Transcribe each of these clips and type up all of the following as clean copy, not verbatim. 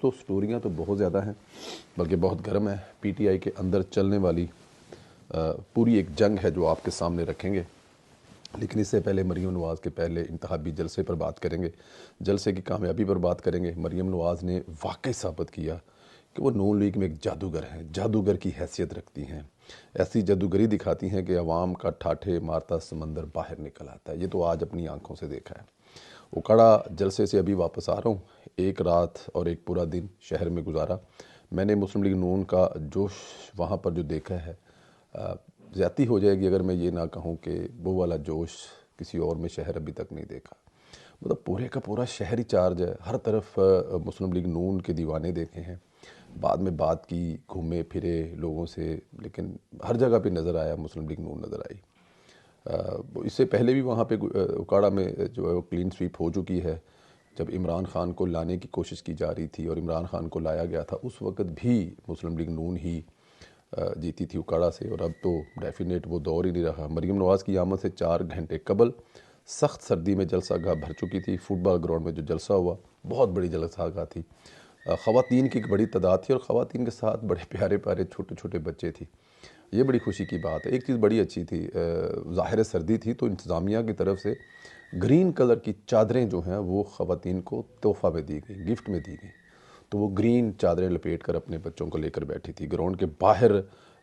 دوستو سٹوریاں تو بہت زیادہ ہیں، بلکہ بہت گرم ہے۔ پی ٹی آئی کے اندر چلنے والی پوری ایک جنگ ہے جو آپ کے سامنے رکھیں گے، لیکن اس سے پہلے مریم نواز کے پہلے انتخابی جلسے پر بات کریں گے، جلسے کی کامیابی پر بات کریں گے۔ مریم نواز نے واقعی ثابت کیا کہ وہ نون لیگ میں ایک جادوگر ہیں، جادوگر کی حیثیت رکھتی ہیں، ایسی جادوگری دکھاتی ہیں کہ عوام کا ٹھاٹھے مارتا سمندر باہر نکل آتا ہے۔ یہ تو آج اپنی آنکھوں سے دیکھا ہے۔ اکھاڑا جلسے سے ابھی واپس آ رہا ہوں، ایک رات اور ایک پورا دن شہر میں گزارا۔ میں نے مسلم لیگ نون کا جوش وہاں پر جو دیکھا ہے، زیادتی ہو جائے گی اگر میں یہ نہ کہوں کہ وہ والا جوش کسی اور میں شہر ابھی تک نہیں دیکھا۔ مطلب پورے کا پورا شہری چارج ہے، ہر طرف مسلم لیگ نون کے دیوانے دیکھے ہیں، بعد میں بات کی، گھومے پھرے لوگوں سے، لیکن ہر جگہ پہ نظر آیا مسلم لیگ نون نظر آئی۔ اس سے پہلے بھی وہاں پہ اکھاڑا میں جو ہے وہ کلین سویپ ہو چکی ہے، جب عمران خان کو لانے کی کوشش کی جا رہی تھی اور عمران خان کو لایا گیا تھا، اس وقت بھی مسلم لیگ نون ہی جیتی تھی اکھاڑا سے، اور اب تو ڈیفینیٹ وہ دور ہی نہیں رہا۔ مریم نواز کی آمد سے 4 گھنٹے قبل سخت سردی میں جلسہ گاہ بھر چکی تھی۔ فٹ بال گراؤنڈ میں جو جلسہ ہوا بہت بڑی جلسہ گاہ تھی، خواتین کی ایک بڑی تعداد تھی، اور خواتین کے ساتھ بڑے پیارے پیارے چھوٹے چھوٹے بچے تھی۔ یہ بڑی خوشی کی بات ہے۔ ایک چیز بڑی اچھی تھی، ظاہر سردی تھی تو انتظامیہ کی طرف سے گرین کلر کی چادریں جو ہیں وہ خواتین کو تحفہ میں دی گئیں، گفٹ میں دی گئیں، تو وہ گرین چادریں لپیٹ کر اپنے بچوں کو لے کر بیٹھی تھی۔ گراؤنڈ کے باہر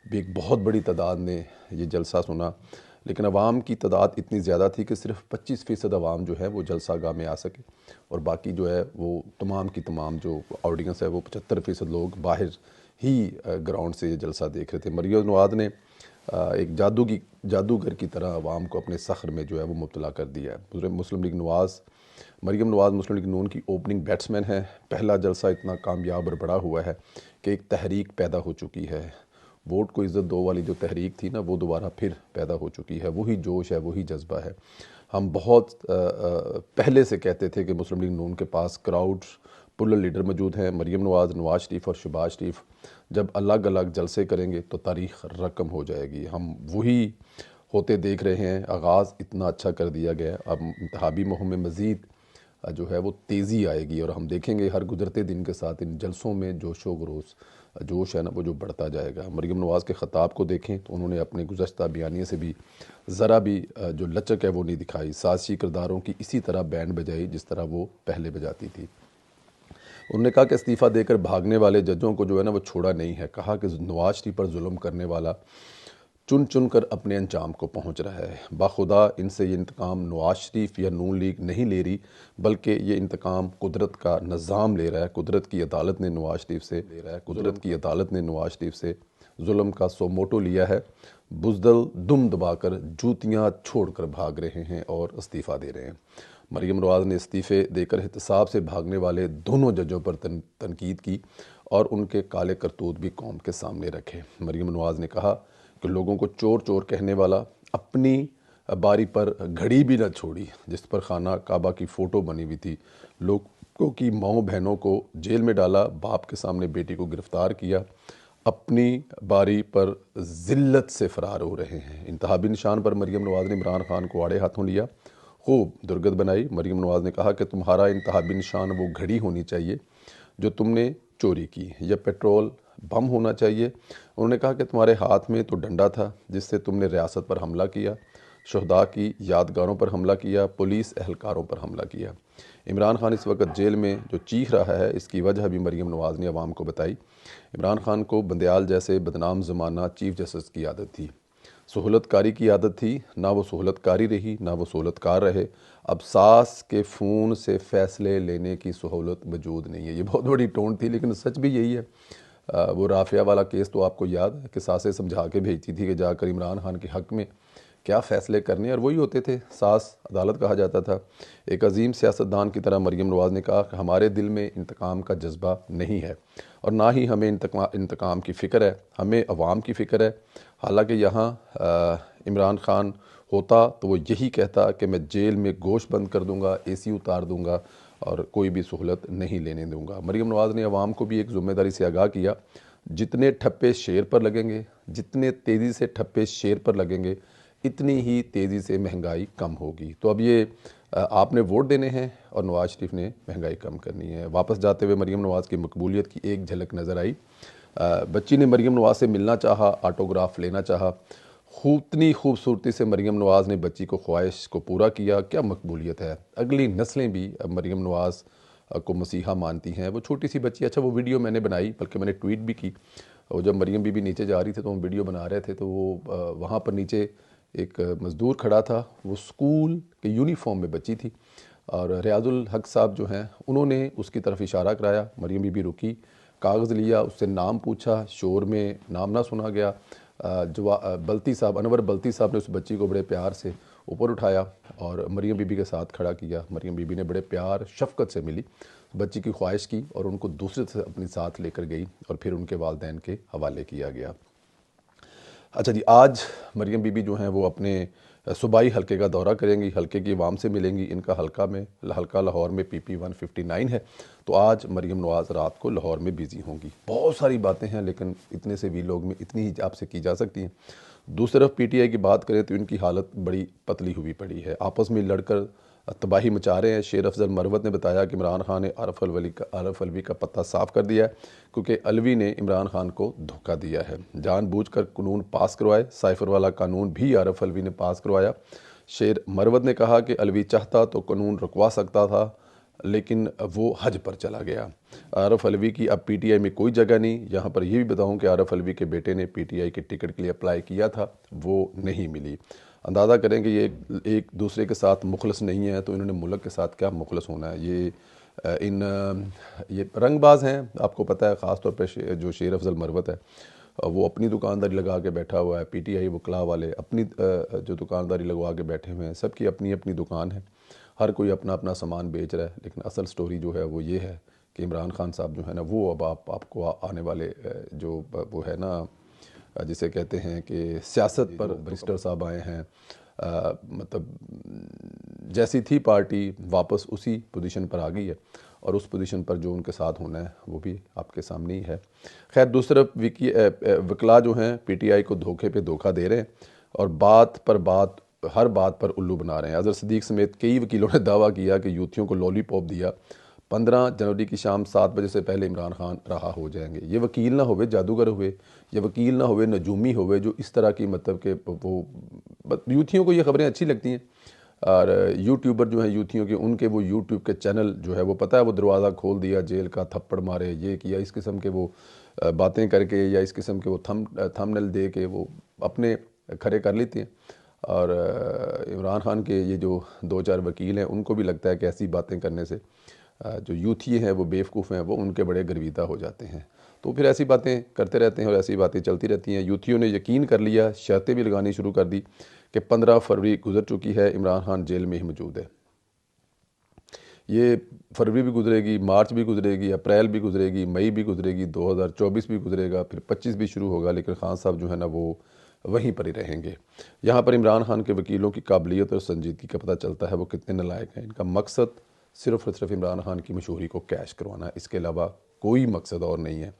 بھی ایک بہت بڑی تعداد نے یہ جلسہ سنا، لیکن عوام کی تعداد اتنی زیادہ تھی کہ صرف 25% عوام جو ہے وہ جلسہ گاہ میں آ سکے، اور باقی جو ہے وہ تمام کی تمام جو آڈینس ہے وہ 75% لوگ باہر ہی گراؤنڈ سے یہ جلسہ دیکھ رہے تھے۔ مریم نواز نے ایک جادوگر کی طرح عوام کو اپنے سخر میں جو ہے وہ مبتلا کر دیا ہے۔ مریم نواز مسلم لیگ نون کی اوپننگ بیٹسمین ہے۔ پہلا جلسہ اتنا کامیاب اور بڑا ہوا ہے کہ ایک تحریک پیدا ہو چکی ہے، ووٹ کو عزت دو والی جو تحریک تھی نا، وہ دوبارہ پھر پیدا ہو چکی ہے۔ وہی جوش ہے، وہی جذبہ ہے۔ ہم بہت پہلے سے کہتے تھے کہ مسلم لیگ نون کے پاس کراؤڈ پولر لیڈر موجود ہیں، مریم نواز، نواز شریف اور شہباز شریف جب الگ الگ جلسے کریں گے تو تاریخ رقم ہو جائے گی۔ ہم وہی ہوتے دیکھ رہے ہیں، آغاز اتنا اچھا کر دیا گیا، اب انتخابی مہم میں مزید جو ہے وہ تیزی آئے گی، اور ہم دیکھیں گے ہر گزرتے دن کے ساتھ ان جلسوں میں جوش و خروش جوش ہے نا وہ جو بڑھتا جائے گا۔ مریم نواز کے خطاب کو دیکھیں تو انہوں نے اپنے گزشتہ بیانیے سے بھی ذرا بھی جو لچک ہے وہ نہیں دکھائی، سازشی کرداروں کی اسی طرح بینڈ بجائی جس طرح وہ پہلے بجاتی تھی۔ انہوں نے کہا کہ استعفیٰ دے کر بھاگنے والے ججوں کو جو ہے نا وہ چھوڑا نہیں ہے، کہا کہ نواز شریف پر ظلم کرنے والا چن چن کر اپنے انجام کو پہنچ رہا ہے۔ باخدا ان سے یہ انتقام نواز شریف یا نون لیگ نہیں لے رہی، بلکہ یہ انتقام قدرت کا نظام لے رہا ہے۔ قدرت کی عدالت نے نواز شریف سے ظلم کا سو موٹو لیا ہے۔ بزدل دم دبا کر جوتیاں چھوڑ کر بھاگ رہے ہیں اور استعفیٰ دے رہے ہیں۔ مریم نواز نے استعفے دے کر احتساب سے بھاگنے والے دونوں ججوں پر تنقید کی اور ان کے کالے کرتوت بھی قوم کے سامنے رکھے۔ مریم نواز نے کہا کہ لوگوں کو چور چور کہنے والا اپنی باری پر گھڑی بھی نہ چھوڑی جس پر خانہ کعبہ کی فوٹو بنی ہوئی تھی، لوگوں کی ماؤں بہنوں کو جیل میں ڈالا، باپ کے سامنے بیٹی کو گرفتار کیا، اپنی باری پر ذلت سے فرار ہو رہے ہیں۔ انتخابی نشان پر مریم نواز نے عمران خان کو آڑے ہاتھوں لیا، خوب درگت بنائی۔ مریم نواز نے کہا کہ تمہارا انتخابی نشان وہ گھڑی ہونی چاہیے جو تم نے چوری کی، یا پیٹرول بم ہونا چاہیے۔ انہوں نے کہا کہ تمہارے ہاتھ میں تو ڈنڈا تھا جس سے تم نے ریاست پر حملہ کیا، شہداء کی یادگاروں پر حملہ کیا، پولیس اہلکاروں پر حملہ کیا۔ عمران خان اس وقت جیل میں جو چیخ رہا ہے اس کی وجہ بھی مریم نواز نے عوام کو بتائی۔ عمران خان کو بندیال جیسے بدنام زمانہ چیف جسٹس کی عادت تھی، سہولت کاری کی عادت تھی، نہ وہ سہولت کاری رہی نہ وہ سہولت کار رہے۔ اب ساس کے فون سے فیصلے لینے کی سہولت موجود نہیں ہے۔ یہ بہت بڑی ٹون تھی، لیکن سچ بھی یہی ہے۔ وہ رافعہ والا کیس تو آپ کو یاد ہے کہ ساسیں سمجھا کے بھیجتی تھی کہ جا کر عمران خان کے حق میں کیا فیصلے کرنے، اور وہی ہوتے تھے، ساس عدالت کہا جاتا تھا۔ ایک عظیم سیاستدان کی طرح مریم نواز نے کہا کہ ہمارے دل میں انتقام کا جذبہ نہیں ہے، اور نہ ہی ہمیں انتقام کی فکر ہے، ہمیں عوام کی فکر ہے۔ حالانکہ یہاں عمران خان ہوتا تو وہ یہی کہتا کہ میں جیل میں گوشت بند کر دوں گا، اے سی اتار دوں گا اور کوئی بھی سہولت نہیں لینے دوں گا۔ مریم نواز نے عوام کو بھی ایک ذمہ داری سے آگاہ کیا، جتنے ٹھپے شیر پر لگیں گے، جتنے تیزی سے ٹھپے شیر پر لگیں گے، اتنی ہی تیزی سے مہنگائی کم ہوگی۔ تو اب یہ آپ نے ووٹ دینے ہیں اور نواز شریف نے مہنگائی کم کرنی ہے۔ واپس جاتے ہوئے مریم نواز کی مقبولیت کی ایک جھلک نظر آئی۔ بچی نے مریم نواز سے ملنا چاہا، آٹوگراف لینا چاہا، اتنی خوبصورتی سے مریم نواز نے بچی کو خواہش کو پورا کیا۔ کیا مقبولیت ہے! اگلی نسلیں بھی اب مریم نواز کو مسیحا مانتی ہیں۔ وہ چھوٹی سی بچی، اچھا وہ ویڈیو میں نے بنائی، بلکہ میں نے ٹویٹ بھی کی، اور جب مریم بی بی نیچے جا رہی تھی تو ہم ویڈیو بنا رہے تھے، تو وہ وہاں پر نیچے ایک مزدور کھڑا تھا، وہ سکول کے یونیفارم میں بچی تھی، اور ریاض الحق صاحب جو ہیں انہوں نے اس کی طرف اشارہ کرایا۔ مریم بی بی رکی، کاغذ لیا، اس سے نام پوچھا، شور میں نام نہ سنا گیا۔ بلتی صاحب، انور بلتی صاحب نے اس بچی کو بڑے پیار سے اوپر اٹھایا اور مریم بی بی کے ساتھ کھڑا کیا۔ مریم بی بی نے بڑے پیار شفقت سے ملی، بچی کی خواہش کی اور ان کو دوسرے سے اپنی ساتھ لے کر گئی اور پھر ان کے والدین کے حوالے کیا گیا۔ اچھا جی، آج مریم بی بی جو ہیں وہ اپنے صوبائی حلقے کا دورہ کریں گی، حلقے کی عوام سے ملیں گی۔ ان کا حلقہ لاہور میں پی پی 159 ہے، تو آج مریم نواز رات کو لاہور میں بیزی ہوں گی۔ بہت ساری باتیں ہیں، لیکن اتنے سے ویلاگ میں اتنی ہی آپ سے کی جا سکتی ہیں۔ دوسری طرف پی ٹی آئی کی بات کریں تو ان کی حالت بڑی پتلی ہوئی پڑی ہے، آپس میں لڑ کر تباہی مچا رہے ہیں۔ شیر افضل مروت نے بتایا کہ عمران خان نے عارف الوی کا پتہ صاف کر دیا ہے، کیونکہ الوی نے عمران خان کو دھوکہ دیا ہے، جان بوجھ کر قانون پاس کروائے۔ سائفر والا قانون بھی عارف الوی نے پاس کروایا۔ شیر مروت نے کہا کہ الوی چاہتا تو قانون رکوا سکتا تھا، لیکن وہ حج پر چلا گیا۔ عارف الوی کی اب پی ٹی آئی میں کوئی جگہ نہیں۔ یہاں پر یہ بھی بتاؤں کہ عارف الوی کے بیٹے نے پی ٹی آئی کے ٹکٹ کے لیے اپلائی کیا تھا، وہ نہیں ملی۔ اندازہ کریں کہ یہ ایک دوسرے کے ساتھ مخلص نہیں ہے، تو انہوں نے ملک کے ساتھ کیا مخلص ہونا ہے۔ یہ رنگ باز ہیں، آپ کو پتہ ہے، خاص طور پہ جو شیر افضل مروت ہے وہ اپنی دکانداری لگا کے بیٹھا ہوا ہے، پی ٹی آئی وکلاء والے اپنی جو دکانداری لگوا کے بیٹھے ہوئے ہیں، سب کی اپنی اپنی دکان ہے، ہر کوئی اپنا اپنا سامان بیچ رہا ہے۔ لیکن اصل سٹوری جو ہے وہ یہ ہے کہ عمران خان صاحب جو ہے نا، وہ اب آپ کو آنے والے جو وہ ہے نا، جسے کہتے ہیں کہ سیاست پر برسٹر صاحب آئے ہیں، مطلب جیسی تھی پارٹی واپس اسی پوزیشن پر آ گئی ہے، اور اس پوزیشن پر جو ان کے ساتھ ہونا ہے وہ بھی آپ کے سامنے ہی ہے۔ خیر، دوسری طرف وکلاء جو ہیں پی ٹی آئی کو دھوکے پہ دھوکہ دے رہے ہیں اور بات پر بات، ہر بات پر الو بنا رہے ہیں۔ اظہر صدیق سمیت کئی وکیلوں نے دعویٰ کیا کہ یوتھیوں کو لولی پاپ دیا، 15 جنوری کی شام 7 بجے سے پہلے عمران خان رہا ہو جائیں گے۔ یہ وکیل نہ ہوئے جادوگر ہوئے، یہ وکیل نہ ہوئے نجومی ہوئے، جو اس طرح کی مطلب کہ وہ یوتھیوں کو یہ خبریں اچھی لگتی ہیں، اور یوٹیوبر جو ہیں یوتھیوں کے، ان کے وہ یوٹیوب کے چینل جو ہے وہ پتہ ہے، وہ دروازہ کھول دیا جیل کا، تھپڑ مارے، یہ کیا، اس قسم کے وہ باتیں کر کے یا اس قسم کے وہ تھمبنیل دے کے وہ اپنے کھڑے کر لیتے ہیں۔ اور عمران خان کے یہ جو 2-4 وکیل ہیں، ان کو بھی لگتا ہے کہ ایسی باتیں کرنے سے جو یوتھی ہیں وہ بیوقوف ہیں، وہ ان کے بڑے گرویدہ ہو جاتے ہیں، تو پھر ایسی باتیں کرتے رہتے ہیں اور ایسی باتیں چلتی رہتی ہیں۔ یوتھیوں نے یقین کر لیا، شرطیں بھی لگانی شروع کر دی کہ 15 فروری گزر چکی ہے، عمران خان جیل میں ہی موجود ہے۔ یہ فروری بھی گزرے گی، مارچ بھی گزرے گی، اپریل بھی گزرے گی، مئی بھی گزرے گی، 2024 بھی گزرے گا، پھر 25 بھی شروع ہوگا، لیکن خان صاحب جو ہے نا وہ وہیں پر ہی رہیں گے۔ یہاں پر عمران خان کے وکیلوں کی قابلیت اور سنجیدگی کا پتہ چلتا ہے وہ کتنے نالائق ہیں۔ ان کا مقصد صرف اور صرف عمران خان کی مشہوری کو کیش کروانا ہے، اس کے علاوہ کوئی مقصد اور نہیں ہے۔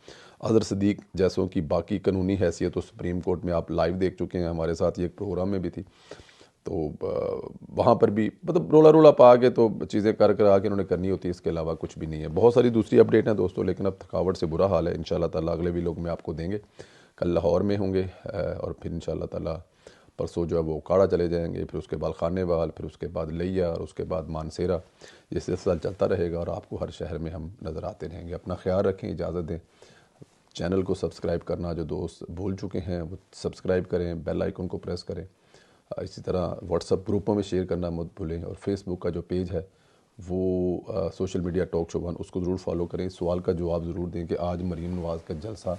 اظہر صدیق جیسوں کی باقی قانونی حیثیت تو سپریم کورٹ میں آپ لائیو دیکھ چکے ہیں، ہمارے ساتھ یہ ایک پروگرام میں بھی تھی، تو وہاں پر بھی مطلب رولا پا کے تو چیزیں کر کے انہوں نے کرنی ہوتی ہے، اس کے علاوہ کچھ بھی نہیں ہے۔ بہت ساری دوسری اپڈیٹ ہیں دوستوں، لیکن اب تھکاوٹ سے برا حال ہے۔ انشاءاللہ تعالیٰ اگلے ویلاگ میں آپ کو دیں گے، کل لاہور میں ہوں گے، اور پھر انشاءاللہ تعالیٰ پرسوں جو ہے وہ اکاڑا چلے جائیں گے، پھر اس کے بعد خانے وال، پھر اس کے بعد لیا، اور اس کے بعد مانسیرا۔ یہ سلسلہ چلتا رہے گا اور آپ کو ہر شہر میں ہم نظر آتے رہیں گے۔ اپنا خیال رکھیں، اجازت دیں۔ چینل کو سبسکرائب کرنا جو دوست بھول چکے ہیں وہ سبسکرائب کریں، بیل آئیکن کو پریس کریں، اسی طرح واٹس ایپ گروپوں میں شیئر کرنا مت بھولیں، اور فیس بک کا جو پیج ہے وہ سوشل میڈیا ٹاک شو 1، اس کو ضرور فالو کریں۔ سوال کا جواب ضرور دیں کہ آج مریم نواز کا جلسہ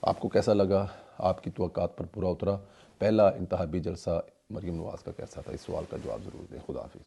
آپ کو کیسا لگا، آپ کی توقعات پر پورا اترا؟ پہلا انتخابی جلسہ مریم نواز کا کیسا تھا؟ اس سوال کا جواب ضرور دیں۔ خدا حافظ۔